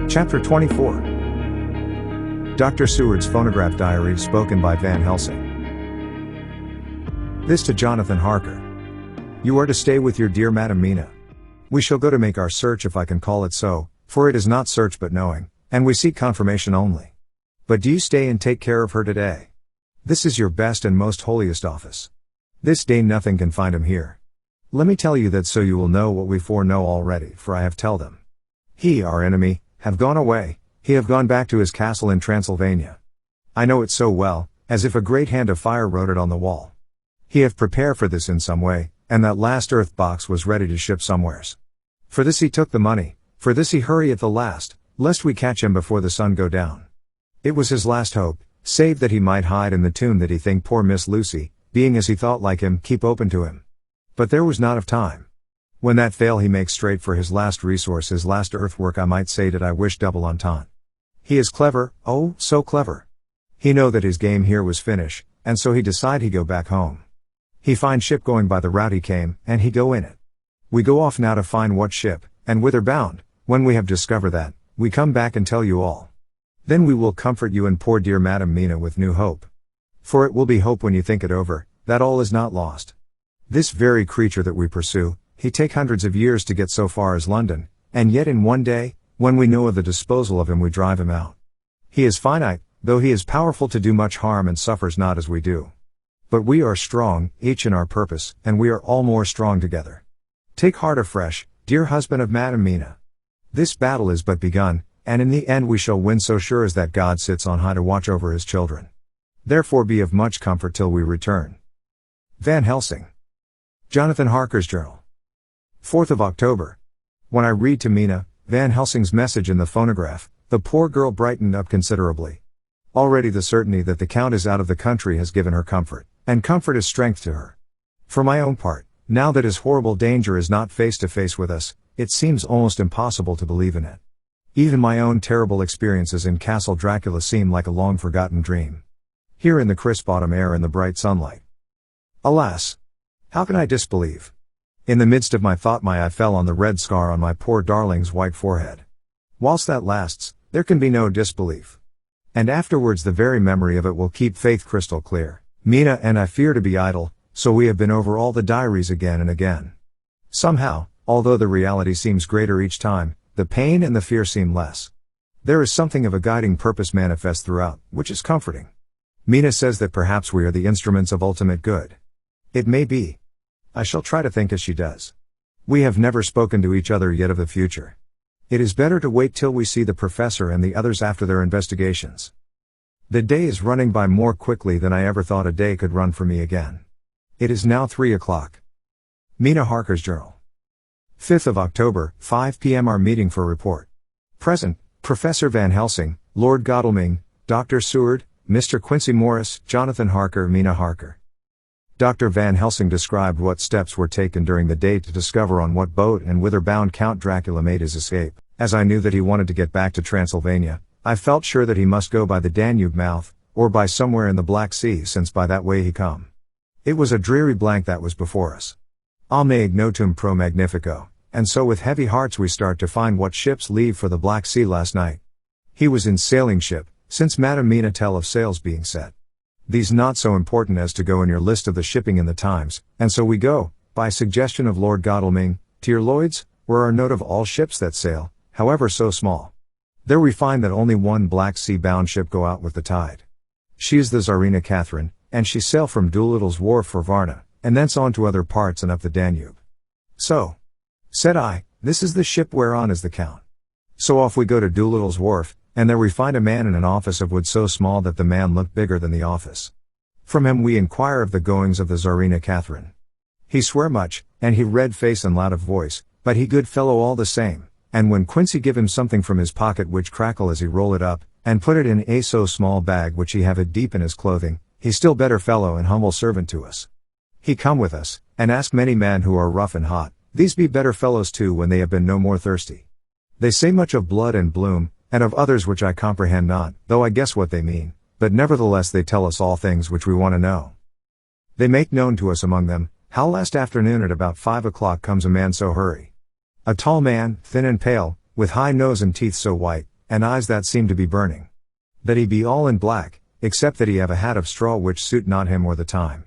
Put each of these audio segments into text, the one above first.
Chapter 24. Dr. Seward's phonograph diary spoken by Van Helsing. This to Jonathan Harker. You are to stay with your dear Madam Mina. We shall go to make our search, if I can call it so, for it is not search but knowing, and we seek confirmation only. But do you stay and take care of her today. This is your best and most holiest office. This day nothing can find him here. Let me tell you that, so you will know what we foreknow already, for I have tell them. He, our enemy, have gone away, he have gone back to his castle in Transylvania. I know it so well, as if a great hand of fire wrote it on the wall. He have prepared for this in some way, and that last earth box was ready to ship somewheres. For this he took the money, for this he hurry at the last, lest we catch him before the sun go down. It was his last hope, save that he might hide in the tomb that he think poor Miss Lucy, being as he thought like him, keep open to him. But there was not of time. When that fail he makes straight for his last resource, his last earthwork, I might say that I wish double entente. He is clever, oh, so clever. He know that his game here was finish, and so he decide he go back home. He find ship going by the route he came, and he go in it. We go off now to find what ship, and whither bound. When we have discovered that, we come back and tell you all. Then we will comfort you and poor dear Madam Mina with new hope. For it will be hope when you think it over, that all is not lost. This very creature that we pursue, he take hundreds of years to get so far as London, and yet in one day, when we know of the disposal of him, we drive him out. He is finite, though he is powerful to do much harm, and suffers not as we do. But we are strong, each in our purpose, and we are all more strong together. Take heart afresh, dear husband of Madam Mina. This battle is but begun, and in the end we shall win, so sure as that God sits on high to watch over his children. Therefore be of much comfort till we return. Van Helsing. Jonathan Harker's Journal. 4th of October. When I read to Mina, Van Helsing's message in the phonograph, the poor girl brightened up considerably. Already the certainty that the Count is out of the country has given her comfort, and comfort is strength to her. For my own part, now that his horrible danger is not face to face with us, it seems almost impossible to believe in it. Even my own terrible experiences in Castle Dracula seem like a long-forgotten dream. Here in the crisp autumn air and the bright sunlight. Alas! How can I disbelieve? In the midst of my thought my eye fell on the red scar on my poor darling's white forehead. Whilst that lasts, there can be no disbelief. And afterwards the very memory of it will keep faith crystal clear. Mina and I fear to be idle, so we have been over all the diaries again and again. Somehow, although the reality seems greater each time, the pain and the fear seem less. There is something of a guiding purpose manifest throughout, which is comforting. Mina says that perhaps we are the instruments of ultimate good. It may be. I shall try to think as she does. We have never spoken to each other yet of the future. It is better to wait till we see the professor and the others after their investigations. The day is running by more quickly than I ever thought a day could run for me again. It is now 3 o'clock. Mina Harker's Journal. 5th of October, 5 p.m. Our meeting for report. Present, Professor Van Helsing, Lord Godalming, Dr. Seward, Mr. Quincy Morris, Jonathan Harker, Mina Harker. Dr. Van Helsing described what steps were taken during the day to discover on what boat and whither bound Count Dracula made his escape. As I knew that he wanted to get back to Transylvania, I felt sure that he must go by the Danube mouth, or by somewhere in the Black Sea, since by that way he come. It was a dreary blank that was before us. A me ignotum pro magnifico, and so with heavy hearts we start to find what ships leave for the Black Sea last night. He was in sailing ship, since Madam Mina tell of sails being set. These not so important as to go in your list of the shipping in the Times, and so we go, by suggestion of Lord Godalming, to your Lloyd's, where are note of all ships that sail, however so small. There we find that only one Black Sea bound ship go out with the tide. She is the Tsarina Catherine, and she sail from Doolittle's wharf for Varna, and thence on to other parts and up the Danube. So, said I, this is the ship whereon is the Count. So off we go to Doolittle's wharf, and there we find a man in an office of wood so small that the man looked bigger than the office. From him we inquire of the goings of the Tsarina Catherine. He swear much, and he red face and loud of voice, but he good fellow all the same, and when Quincy give him something from his pocket which crackle as he roll it up, and put it in a so small bag which he have it deep in his clothing, he still better fellow and humble servant to us. He come with us, and ask many men who are rough and hot, these be better fellows too when they have been no more thirsty. They say much of blood and bloom, and of others which I comprehend not, though I guess what they mean, but nevertheless they tell us all things which we want to know. They make known to us among them, how last afternoon at about 5 o'clock comes a man so hurry. A tall man, thin and pale, with high nose and teeth so white, and eyes that seem to be burning. That he be all in black, except that he have a hat of straw which suit not him or the time.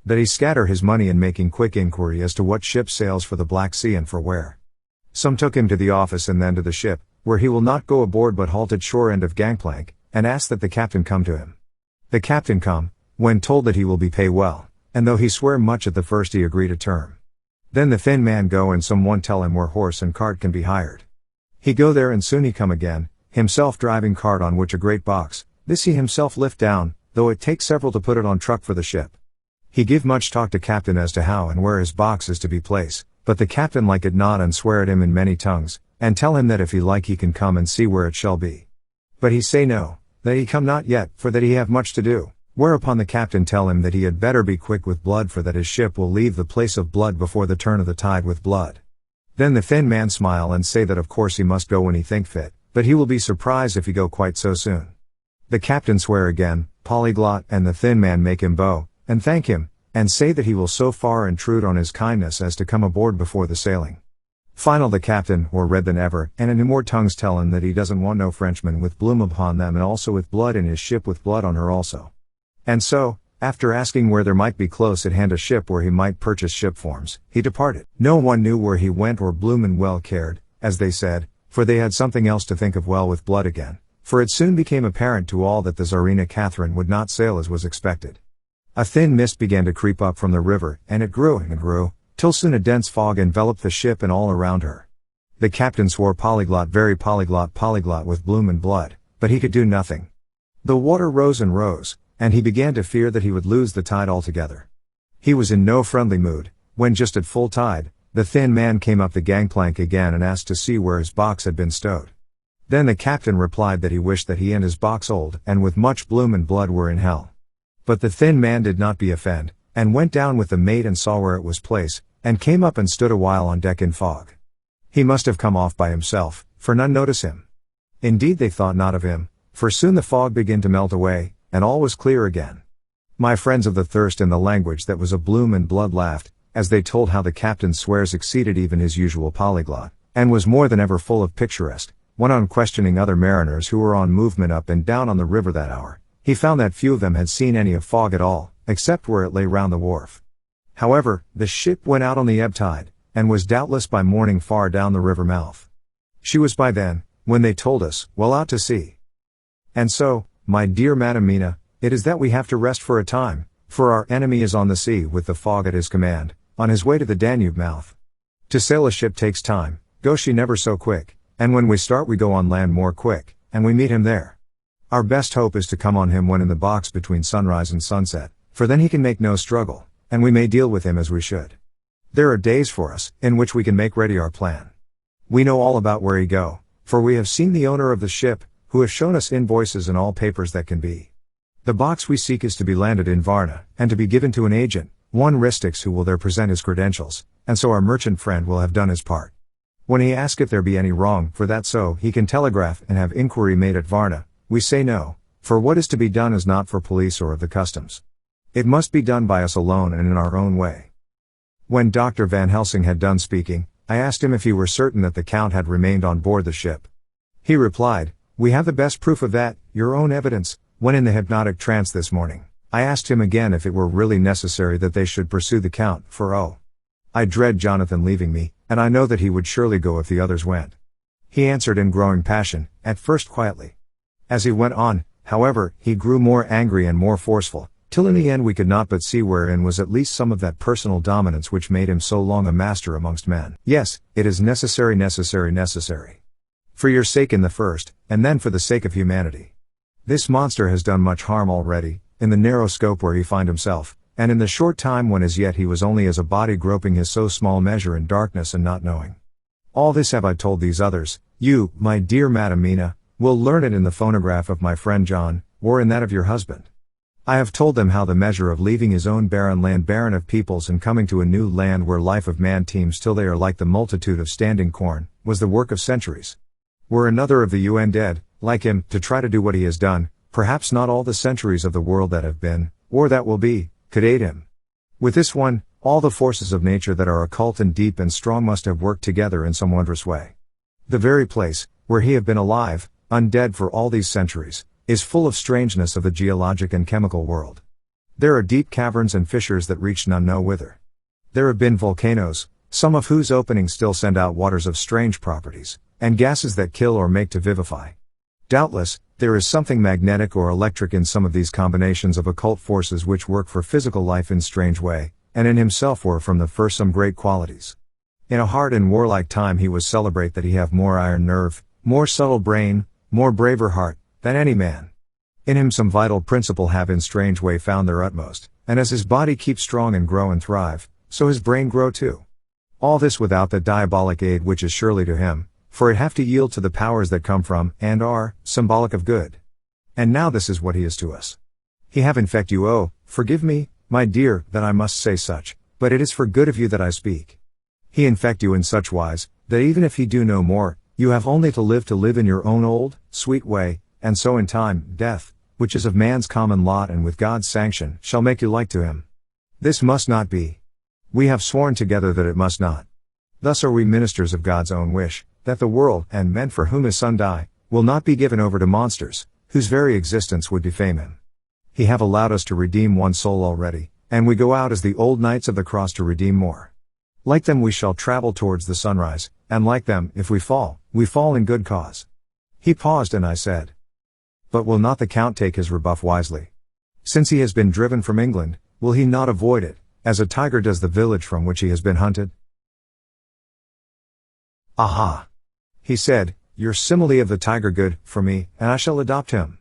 That he scatter his money in making quick inquiry as to what ship sails for the Black Sea and for where. Some took him to the office and then to the ship, where he will not go aboard but halt at shore end of gangplank, and ask that the captain come to him. The captain come, when told that he will be pay well, and though he swear much at the first he agree to term. Then the thin man go and someone tell him where horse and cart can be hired. He go there and soon he come again, himself driving cart on which a great box, this he himself lift down, though it takes several to put it on truck for the ship. He give much talk to captain as to how and where his box is to be placed, but the captain like it not and swear at him in many tongues, and tell him that if he like he can come and see where it shall be. But he say no, that he come not yet, for that he have much to do, whereupon the captain tell him that he had better be quick with blood for that his ship will leave the place of blood before the turn of the tide with blood. Then the thin man smile and say that of course he must go when he think fit, but he will be surprised if he go quite so soon. The captain swear again, polyglot, and the thin man make him bow, and thank him, and say that he will so far intrude on his kindness as to come aboard before the sailing. Final the captain, more red than ever, and in more tongues tell him that he doesn't want no Frenchman with bloom upon them and also with blood in his ship with blood on her also. And so, after asking where there might be close at hand a ship where he might purchase ship forms, he departed. No one knew where he went or bloomin' well cared, as they said, for they had something else to think of well with blood again, for it soon became apparent to all that the Tsarina Catherine would not sail as was expected. A thin mist began to creep up from the river, and it grew and grew, till soon a dense fog enveloped the ship and all around her. The captain swore polyglot, very polyglot with bloom and blood, but he could do nothing. The water rose and rose, and he began to fear that he would lose the tide altogether. He was in no friendly mood, when just at full tide, the thin man came up the gangplank again and asked to see where his box had been stowed. Then the captain replied that he wished that he and his box old and with much bloom and blood were in hell. But the thin man did not be offend, and went down with the mate and saw where it was placed, and came up and stood a while on deck in fog. He must have come off by himself, for none notice him. Indeed they thought not of him, for soon the fog began to melt away, and all was clear again. My friends of the thirst in the language that was a bloom and blood laughed, as they told how the captain's swears exceeded even his usual polyglot, and was more than ever full of picturesque. Went on questioning other mariners who were on movement up and down on the river that hour. He found that few of them had seen any of fog at all, except where it lay round the wharf. However, the ship went out on the ebb tide, and was doubtless by morning far down the river mouth. She was by then, when they told us, well out to sea. And so, my dear Madam Mina, it is that we have to rest for a time, for our enemy is on the sea with the fog at his command, on his way to the Danube mouth. To sail a ship takes time, go she never so quick, and when we start we go on land more quick, and we meet him there. Our best hope is to come on him when in the box between sunrise and sunset, for then he can make no struggle, and we may deal with him as we should. There are days for us, in which we can make ready our plan. We know all about where he go, for we have seen the owner of the ship, who has shown us invoices and all papers that can be. The box we seek is to be landed in Varna, and to be given to an agent, one Ristix, who will there present his credentials, and so our merchant friend will have done his part. When he asks if there be any wrong, for that so he can telegraph and have inquiry made at Varna, we say no, for what is to be done is not for police or of the customs. It must be done by us alone and in our own way. When Dr. Van Helsing had done speaking, I asked him if he were certain that the Count had remained on board the ship. He replied, "We have the best proof of that, your own evidence, when in the hypnotic trance this morning." I asked him again if it were really necessary that they should pursue the Count, for I dread Jonathan leaving me, and I know that he would surely go if the others went. He answered in growing passion, at first quietly. As he went on, however, he grew more angry and more forceful, till in the end we could not but see wherein was at least some of that personal dominance which made him so long a master amongst men. Yes, it is necessary. For your sake in the first, and then for the sake of humanity. This monster has done much harm already, in the narrow scope where he find himself, and in the short time when as yet he was only as a body groping his so small measure in darkness and not knowing. All this have I told these others. You, my dear Madam Mina, will learn it in the phonograph of my friend John, or in that of your husband. I have told them how the measure of leaving his own barren land barren of peoples and coming to a new land where life of man teems till they are like the multitude of standing corn, was the work of centuries. Were another of the undead, like him, to try to do what he has done, perhaps not all the centuries of the world that have been, or that will be, could aid him. With this one, all the forces of nature that are occult and deep and strong must have worked together in some wondrous way. The very place, where he have been alive, undead for all these centuries, is full of strangeness of the geologic and chemical world. There are deep caverns and fissures that reach none know whither. There have been volcanoes, some of whose openings still send out waters of strange properties, and gases that kill or make to vivify. Doubtless, there is something magnetic or electric in some of these combinations of occult forces which work for physical life in strange way, and in himself were from the first some great qualities. In a hard and warlike time he was celebrate that he have more iron nerve, more subtle brain, more braver heart, than any man. In him some vital principle have in strange way found their utmost, and as his body keep strong and grow and thrive, so his brain grow too. All this without the diabolic aid which is surely to him, for it have to yield to the powers that come from, and are, symbolic of good. And now this is what he is to us. He have infect you. Oh, forgive me, my dear, that I must say such, but it is for good of you that I speak. He infect you in such wise, that even if he do no more, you have only to live in your own old, sweet way, and so in time, death, which is of man's common lot and with God's sanction, shall make you like to him. This must not be. We have sworn together that it must not. Thus are we ministers of God's own wish, that the world, and men for whom his Son die, will not be given over to monsters, whose very existence would defame him. He have allowed us to redeem one soul already, and we go out as the old knights of the cross to redeem more. Like them we shall travel towards the sunrise, and like them, if we fall in good cause. He paused and I said, but will not the Count take his rebuff wisely? Since he has been driven from England, will he not avoid it, as a tiger does the village from which he has been hunted? Aha! He said, your simile of the tiger good, for me, and I shall adopt him.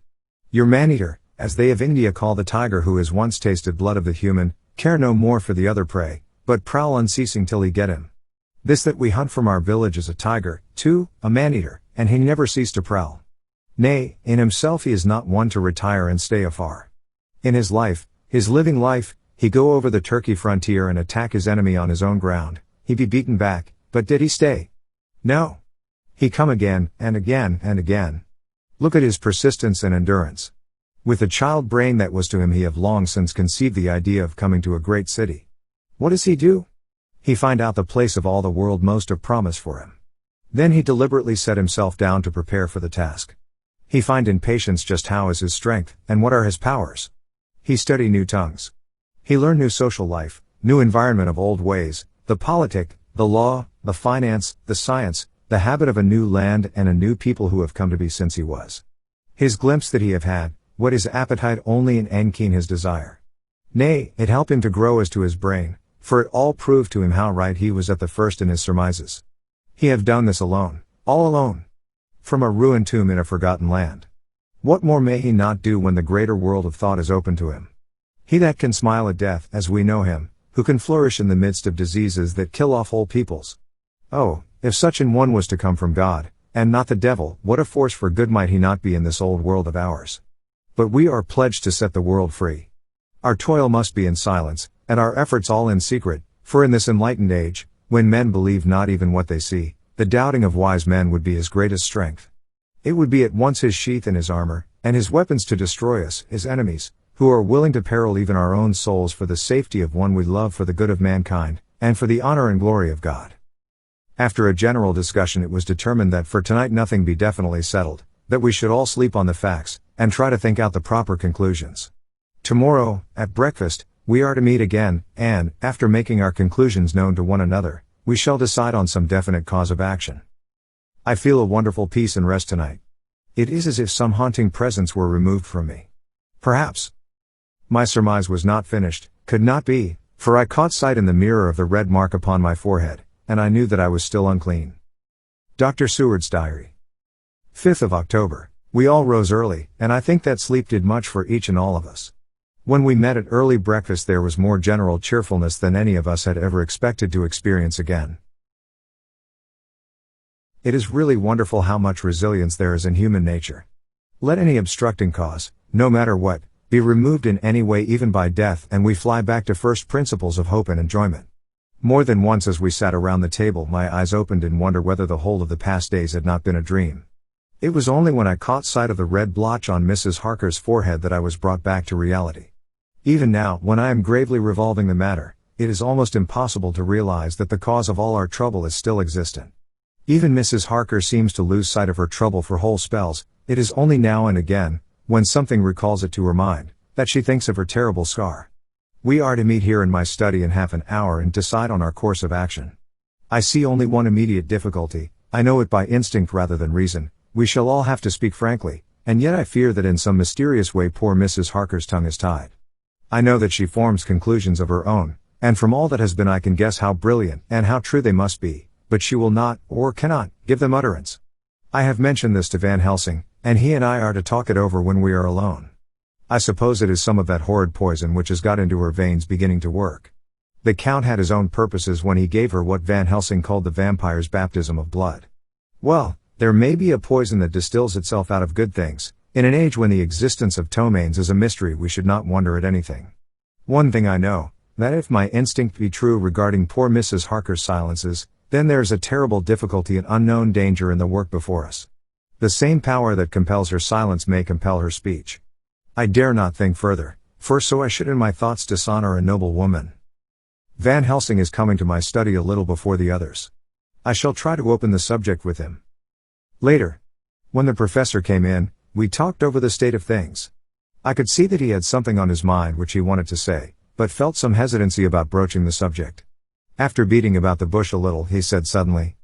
Your man-eater, as they of India call the tiger who has once tasted blood of the human, care no more for the other prey, but prowl unceasing till he get him. This that we hunt from our village is a tiger, too, a man-eater, and he never cease to prowl. Nay, in himself he is not one to retire and stay afar. In his life, his living life, he go over the Turkey frontier and attack his enemy on his own ground, he be beaten back, but did he stay? No. He come again, and again, and again. Look at his persistence and endurance. With the child brain that was to him he have long since conceived the idea of coming to a great city. What does he do? He find out the place of all the world most of promise for him. Then he deliberately set himself down to prepare for the task. He find in patience just how is his strength, and what are his powers. He study new tongues. He learn new social life, new environment of old ways, the politic, the law, the finance, the science, the habit of a new land and a new people who have come to be since he was. His glimpse that he have had, what his appetite only and keen his desire. Nay, it help him to grow as to his brain, for it all proved to him how right he was at the first in his surmises. He have done this alone, all alone. From a ruined tomb in a forgotten land. What more may he not do when the greater world of thought is open to him? He that can smile at death, as we know him, who can flourish in the midst of diseases that kill off whole peoples. Oh, if such an one was to come from God, and not the devil, what a force for good might he not be in this old world of ours. But we are pledged to set the world free. Our toil must be in silence, and our efforts all in secret, for in this enlightened age, when men believe not even what they see, the doubting of wise men would be his greatest strength. It would be at once his sheath and his armor, and his weapons to destroy us, his enemies, who are willing to peril even our own souls for the safety of one we love, for the good of mankind, and for the honor and glory of God. After a general discussion it was determined that for tonight nothing be definitely settled, that we should all sleep on the facts, and try to think out the proper conclusions. Tomorrow, at breakfast, we are to meet again, and, after making our conclusions known to one another, we shall decide on some definite cause of action. I feel a wonderful peace and rest tonight. It is as if some haunting presence were removed from me. Perhaps. My surmise was not finished, could not be, for I caught sight in the mirror of the red mark upon my forehead, and I knew that I was still unclean. Dr. Seward's Diary. 5th of October. We all rose early, and I think that sleep did much for each and all of us. When we met at early breakfast there was more general cheerfulness than any of us had ever expected to experience again. It is really wonderful how much resilience there is in human nature. Let any obstructing cause, no matter what, be removed in any way even by death and we fly back to first principles of hope and enjoyment. More than once as we sat around the table my eyes opened in wonder whether the whole of the past days had not been a dream. It was only when I caught sight of the red blotch on Mrs. Harker's forehead that I was brought back to reality. Even now, when I am gravely revolving the matter, it is almost impossible to realize that the cause of all our trouble is still existent. Even Mrs. Harker seems to lose sight of her trouble for whole spells, It is only now and again, when something recalls it to her mind, that she thinks of her terrible scar. We are to meet here in my study in half an hour and decide on our course of action. I see only one immediate difficulty, I know it by instinct rather than reason, we shall all have to speak frankly, and yet I fear that in some mysterious way poor Mrs. Harker's tongue is tied. I know that she forms conclusions of her own, and from all that has been I can guess how brilliant and how true they must be, but she will not, or cannot, give them utterance. I have mentioned this to Van Helsing, and he and I are to talk it over when we are alone. I suppose it is some of that horrid poison which has got into her veins beginning to work. The Count had his own purposes when he gave her what Van Helsing called the vampire's baptism of blood. Well, there may be a poison that distills itself out of good things. In an age when the existence of ptomaines is a mystery, we should not wonder at anything. One thing I know, that if my instinct be true regarding poor Mrs. Harker's silences, then there is a terrible difficulty and unknown danger in the work before us. The same power that compels her silence may compel her speech. I dare not think further, for so I should in my thoughts dishonor a noble woman. Van Helsing is coming to my study a little before the others. I shall try to open the subject with him. Later, when the professor came in, we talked over the state of things. I could see that he had something on his mind which he wanted to say, but felt some hesitancy about broaching the subject. After beating about the bush a little, he said suddenly,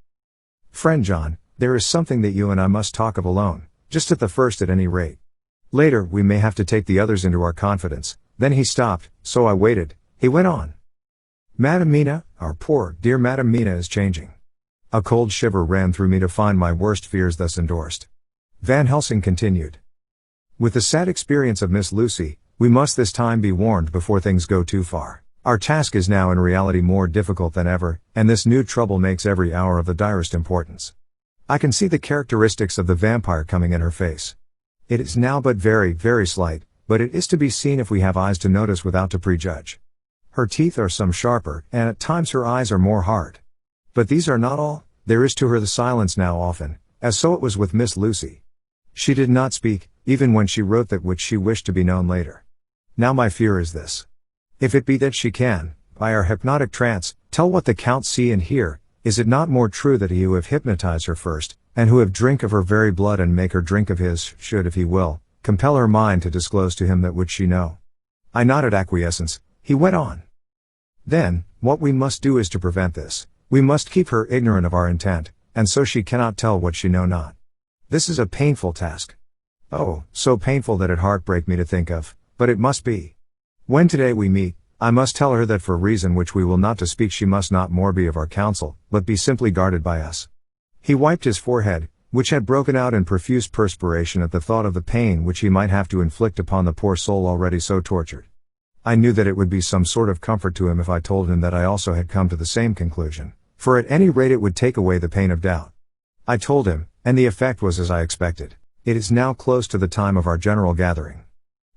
"Friend John, there is something that you and I must talk of alone, just at the first at any rate. Later, we may have to take the others into our confidence." Then he stopped, so I waited. He went on. "Madam Mina, our poor, dear Madam Mina is changing." A cold shiver ran through me to find my worst fears thus endorsed. Van Helsing continued. "With the sad experience of Miss Lucy, we must this time be warned before things go too far. Our task is now in reality more difficult than ever, and this new trouble makes every hour of the direst importance. I can see the characteristics of the vampire coming in her face. It is now but very, very slight, but it is to be seen if we have eyes to notice without to prejudge. Her teeth are some sharper, and at times her eyes are more hard. But these are not all, there is to her the silence now often, as so it was with Miss Lucy. She did not speak, even when she wrote that which she wished to be known later. Now my fear is this. If it be that she can, by our hypnotic trance, tell what the Count see and hear, is it not more true that he who have hypnotized her first, and who have drink of her very blood and make her drink of his, should, if he will, compel her mind to disclose to him that which she know?" I nodded acquiescence. He went on. "Then, what we must do is to prevent this. We must keep her ignorant of our intent, and so she cannot tell what she know not. This is a painful task. Oh, so painful that it heartbreak me to think of, but it must be. When today we meet, I must tell her that for reason which we will not to speak she must not more be of our counsel, but be simply guarded by us." He wiped his forehead, which had broken out in profuse perspiration at the thought of the pain which he might have to inflict upon the poor soul already so tortured. I knew that it would be some sort of comfort to him if I told him that I also had come to the same conclusion, for at any rate it would take away the pain of doubt. I told him, and the effect was as I expected. It is now close to the time of our general gathering.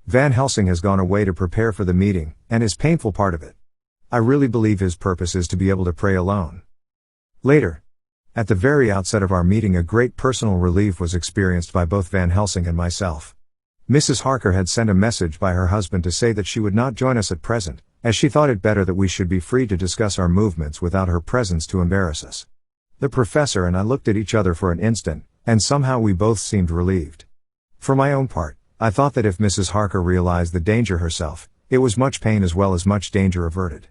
Van Helsing has gone away to prepare for the meeting, and is painful part of it. I really believe his purpose is to be able to pray alone. Later, at the very outset of our meeting, a great personal relief was experienced by both Van Helsing and myself. Mrs. Harker had sent a message by her husband to say that she would not join us at present, as she thought it better that we should be free to discuss our movements without her presence to embarrass us. The professor and I looked at each other for an instant, and somehow we both seemed relieved. For my own part, I thought that if Mrs. Harker realized the danger herself, it was much pain as well as much danger averted.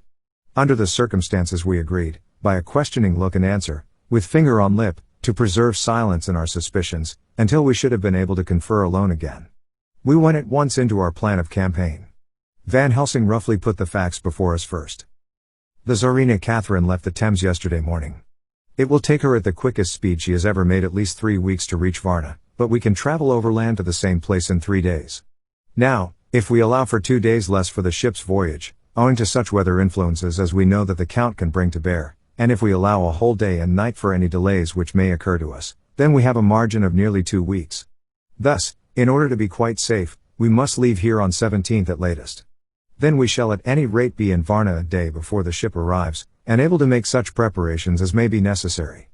Under the circumstances we agreed, by a questioning look and answer, with finger on lip, to preserve silence in our suspicions, until we should have been able to confer alone again. We went at once into our plan of campaign. Van Helsing roughly put the facts before us first. The Tsarina Catherine left the Thames yesterday morning. It will take her at the quickest speed she has ever made at least 3 weeks to reach Varna, but we can travel overland to the same place in 3 days. Now, if we allow for 2 days less for the ship's voyage, owing to such weather influences as we know that the Count can bring to bear, and if we allow a whole day and night for any delays which may occur to us, then we have a margin of nearly 2 weeks. Thus, in order to be quite safe, we must leave here on 17th at latest. Then we shall at any rate be in Varna a day before the ship arrives, and able to make such preparations as may be necessary.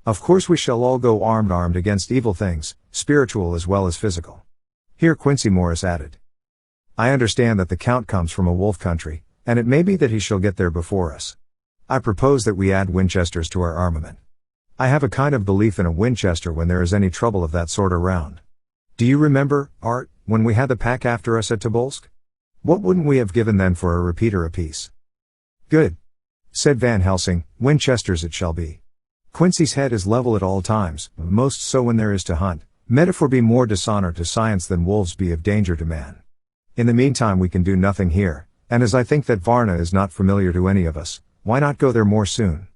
Of course we shall all go armed against evil things, spiritual as well as physical." Here Quincy Morris added, "I understand that the Count comes from a wolf country, and it may be that he shall get there before us. I propose that we add Winchesters to our armament. I have a kind of belief in a Winchester when there is any trouble of that sort around. Do you remember, Art, when we had the pack after us at Tobolsk? What wouldn't we have given then for a repeater apiece? Good, said Van Helsing, Winchesters it shall be. Quincy's head is level at all times, most so when there is to hunt. Metaphor be more dishonor to science than wolves be of danger to man. In the meantime we can do nothing here, and as I think that Varna is not familiar to any of us, why not go there more soon?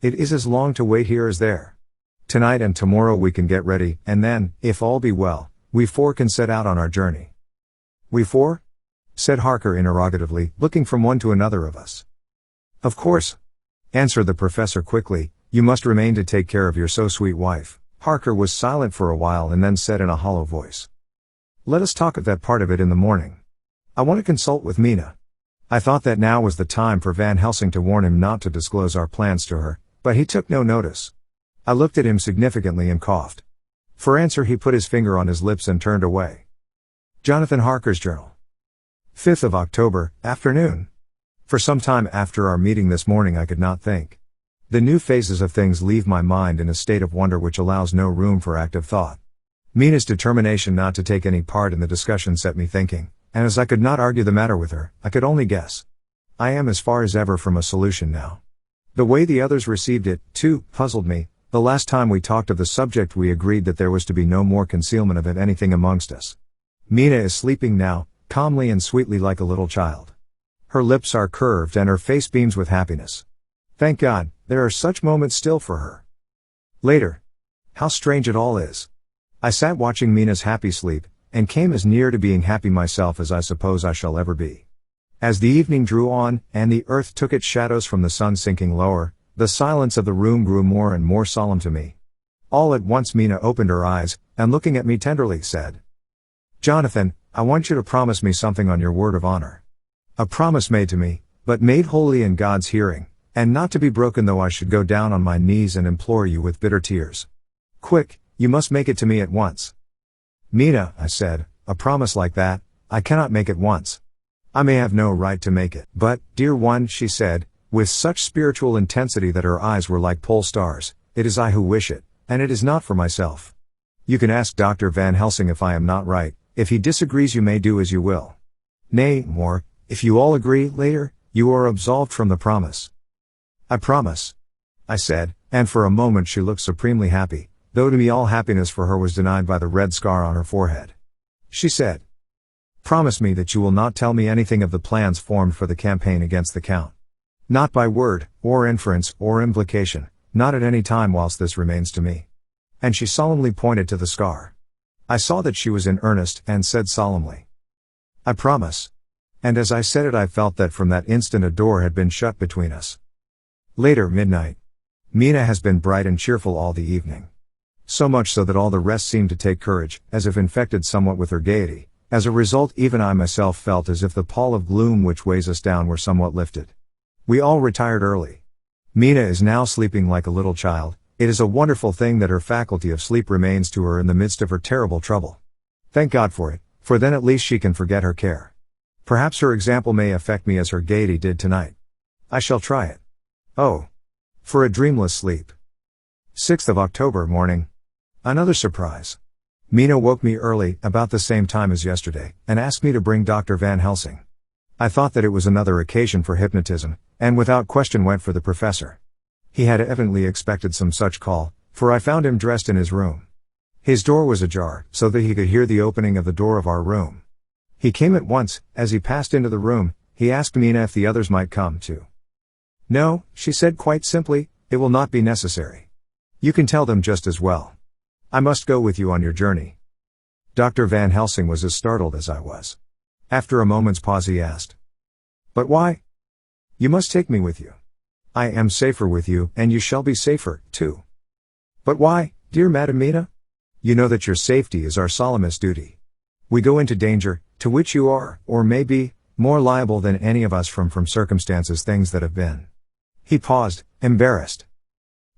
It is as long to wait here as there. Tonight and tomorrow we can get ready, and then, if all be well, we four can set out on our journey. We four? Said Harker interrogatively, looking from one to another of us. Of course, answered the professor quickly, you must remain to take care of your so sweet wife. Harker was silent for a while and then said in a hollow voice. Let us talk of that part of it in the morning. I want to consult with Mina. I thought that now was the time for Van Helsing to warn him not to disclose our plans to her, but he took no notice. I looked at him significantly and coughed. For answer he put his finger on his lips and turned away. Jonathan Harker's Journal. 5th of October, afternoon. For some time after our meeting this morning I could not think. The new phases of things leave my mind in a state of wonder which allows no room for active thought. Mina's determination not to take any part in the discussion set me thinking, and as I could not argue the matter with her, I could only guess. I am as far as ever from a solution now. The way the others received it, too, puzzled me. The last time we talked of the subject we agreed that there was to be no more concealment of anything amongst us. Mina is sleeping now, calmly and sweetly like a little child. Her lips are curved and her face beams with happiness. Thank God, there are such moments still for her. Later. How strange it all is. I sat watching Mina's happy sleep, and came as near to being happy myself as I suppose I shall ever be. As the evening drew on, and the earth took its shadows from the sun sinking lower, the silence of the room grew more and more solemn to me. All at once Mina opened her eyes, and looking at me tenderly said, Jonathan, I want you to promise me something on your word of honor. A promise made to me, but made wholly in God's hearing, and not to be broken though I should go down on my knees and implore you with bitter tears. Quick, you must make it to me at once. Mina, I said, a promise like that, I cannot make at once. I may have no right to make it. But, dear one, she said, with such spiritual intensity that her eyes were like pole stars, it is I who wish it, and it is not for myself. You can ask Dr. Van Helsing if I am not right. If he disagrees you may do as you will. Nay, more, if you all agree, later, you are absolved from the promise. I promise, I said, and for a moment she looked supremely happy, though to me all happiness for her was denied by the red scar on her forehead. She said, promise me that you will not tell me anything of the plans formed for the campaign against the Count. Not by word, or inference, or implication, not at any time whilst this remains to me. And she solemnly pointed to the scar. I saw that she was in earnest, and said solemnly, I promise. And as I said it I felt that from that instant a door had been shut between us. Later, midnight. Mina has been bright and cheerful all the evening. So much so that all the rest seemed to take courage, as if infected somewhat with her gaiety. As a result even I myself felt as if the pall of gloom which weighs us down were somewhat lifted. We all retired early. Mina is now sleeping like a little child. It is a wonderful thing that her faculty of sleep remains to her in the midst of her terrible trouble. Thank God for it, for then at least she can forget her care. Perhaps her example may affect me as her gaiety did tonight. I shall try it. Oh. For a dreamless sleep. 6th of October morning. Another surprise. Mina woke me early, about the same time as yesterday, and asked me to bring Dr. Van Helsing. I thought that it was another occasion for hypnotism, and without question went for the professor. He had evidently expected some such call, for I found him dressed in his room. His door was ajar, so that he could hear the opening of the door of our room. He came at once. As he passed into the room, he asked Mina if the others might come too. No, she said quite simply, it will not be necessary. You can tell them just as well. I must go with you on your journey. Dr. Van Helsing was as startled as I was. After a moment's pause he asked, but why? You must take me with you. I am safer with you, and you shall be safer, too. But why, dear Madam Mina? You know that your safety is our solemnest duty. We go into danger, to which you are, or may be, more liable than any of us from circumstances things that have been. He paused, embarrassed.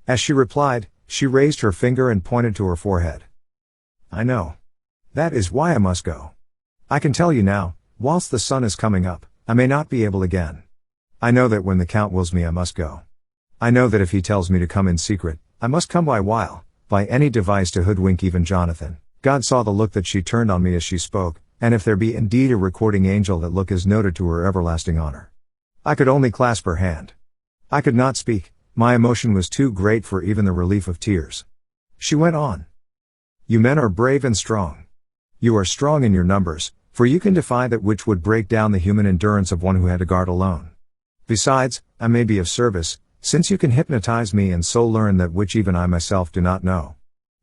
As she replied, she raised her finger and pointed to her forehead. I know. That is why I must go. I can tell you now, whilst the sun is coming up, I may not be able again. I know that when the Count wills me I must go. I know that if he tells me to come in secret, I must come by any device to hoodwink even Jonathan. God saw the look that she turned on me as she spoke, and if there be indeed a recording angel, that look is noted to her everlasting honor. I could only clasp her hand. I could not speak, my emotion was too great for even the relief of tears. She went on. You men are brave and strong. You are strong in your numbers, for you can defy that which would break down the human endurance of one who had to guard alone. Besides, I may be of service, since you can hypnotize me and so learn that which even I myself do not know.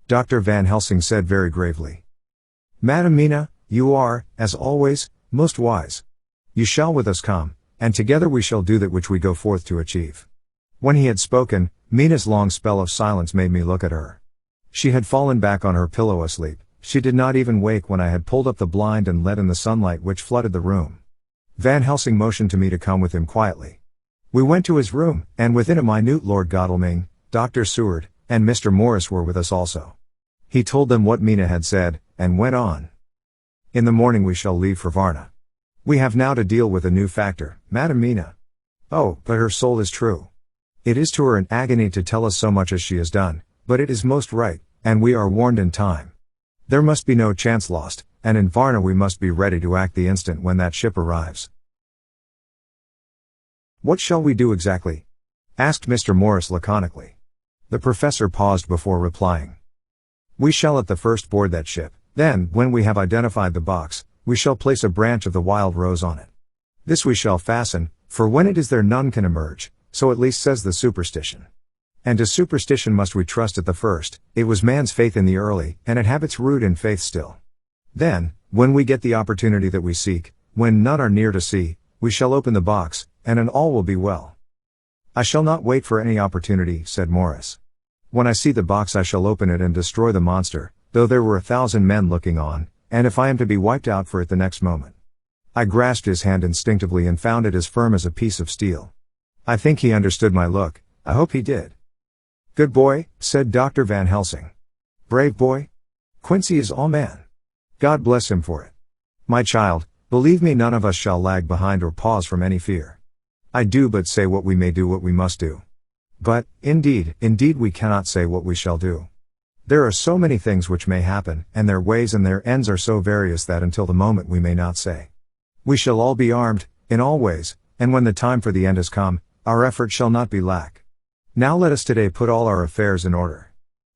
Dr. Van Helsing said very gravely. Madam Mina, you are, as always, most wise. You shall with us come, and together we shall do that which we go forth to achieve. When he had spoken, Mina's long spell of silence made me look at her. She had fallen back on her pillow asleep. She did not even wake when I had pulled up the blind and let in the sunlight which flooded the room. Van Helsing motioned to me to come with him quietly. We went to his room, and within a minute Lord Godalming, Dr. Seward, and Mr. Morris were with us also. He told them what Mina had said, and went on. In the morning we shall leave for Varna. We have now to deal with a new factor, Madam Mina. Oh, but her soul is true. It is to her an agony to tell us so much as she has done, but it is most right, and we are warned in time. There must be no chance lost, and in Varna we must be ready to act the instant when that ship arrives. What shall we do exactly? Asked Mr. Morris laconically. The professor paused before replying. We shall at the first board that ship, then, when we have identified the box, we shall place a branch of the wild rose on it. This we shall fasten, for when it is there none can emerge, so at least says the superstition. And to superstition must we trust at the first, it was man's faith in the early, and it have its root in faith still. Then, when we get the opportunity that we seek, when none are near to see, we shall open the box, and in all will be well. I shall not wait for any opportunity, said Morris. When I see the box I shall open it and destroy the monster, though there were 1,000 men looking on, and if I am to be wiped out for it the next moment. I grasped his hand instinctively and found it as firm as a piece of steel. I think he understood my look, I hope he did. Good boy, said Dr. Van Helsing. Brave boy? Quincy is all man. God bless him for it. My child, believe me, none of us shall lag behind or pause from any fear. I do but say what we may do, what we must do. But, indeed we cannot say what we shall do. There are so many things which may happen, and their ways and their ends are so various that until the moment we may not say. We shall all be armed, in all ways, and when the time for the end has come, our effort shall not be lack. Now let us today put all our affairs in order.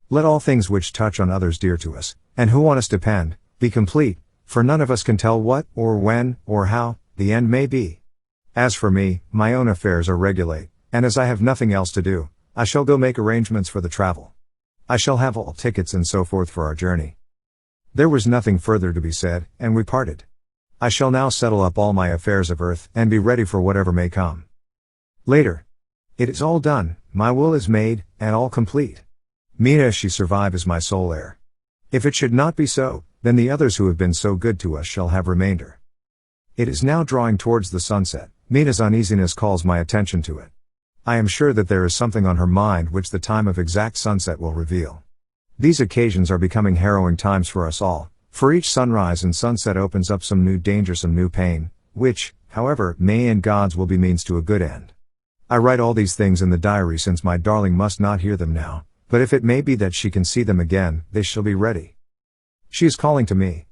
Let all things which touch on others dear to us, and who on us depend, be complete, for none of us can tell what, or when, or how, the end may be. As for me, my own affairs are regulate, and as I have nothing else to do, I shall go make arrangements for the travel. I shall have all tickets and so forth for our journey. There was nothing further to be said, and we parted. I shall now settle up all my affairs of earth, and be ready for whatever may come. Later. It is all done, my will is made, and all complete. Mina, if she survive, is my sole heir. If it should not be so, then the others who have been so good to us shall have remainder. It is now drawing towards the sunset. Mina's uneasiness calls my attention to it. I am sure that there is something on her mind which the time of exact sunset will reveal. These occasions are becoming harrowing times for us all, for each sunrise and sunset opens up some new danger, some new pain, which, however, may in God's will be means to a good end. I write all these things in the diary since my darling must not hear them now, but if it may be that she can see them again, they shall be ready. She is calling to me.